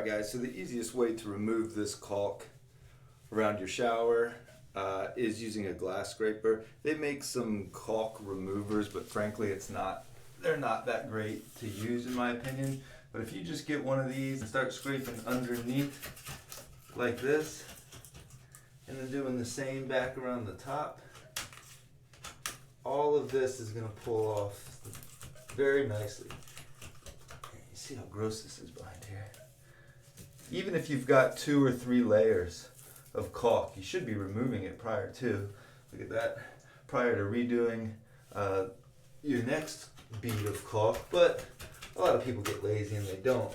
Alright guys, so the easiest way to remove this caulk around your shower is using a glass scraper. They make some caulk removers, but frankly they're not that great to use in my opinion. But if you just get one of these and start scraping underneath like this, and then doing the same back around the top, all of this is going to pull off very nicely. You see how gross this is behind here? Even if you've got 2 or 3 layers of caulk, you should be removing it prior to. Look at that. Prior to redoing your next bead of caulk, but a lot of people get lazy and they don't.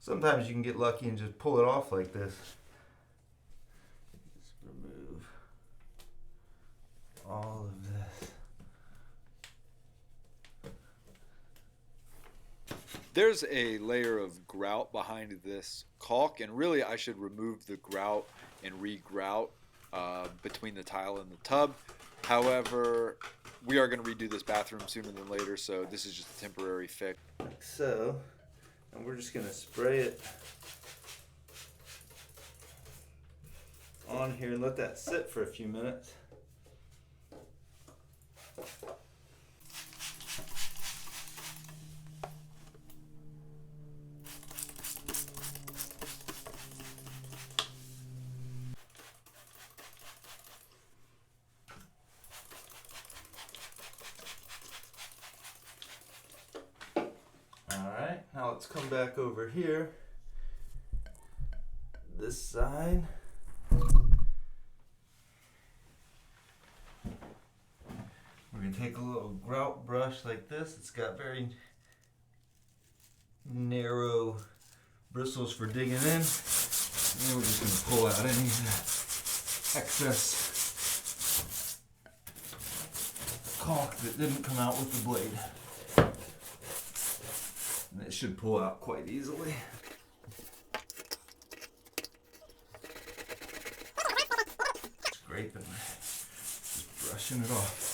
Sometimes you can get lucky and just pull it off like this. Just remove all of this. There's a layer of grout behind this caulk, and really I should remove the grout and re-grout between the tile and the tub. However, we are going to redo this bathroom sooner than later, so this is just a temporary fix. Like so. And we're just going to spray it on here and let that sit for a few minutes. Alright, now let's come back over here, this side. We're going to take a little grout brush like this. It's got very narrow bristles for digging in. And we're just going to pull out any excess caulk that didn't come out with the blade. And it should pull out quite easily. Scraping, just brushing it off.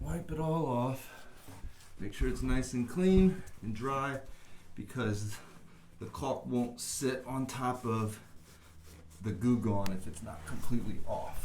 Wipe it all off. Make sure it's nice and clean and dry, because the caulk won't sit on top of the Goo Gone if it's not completely off.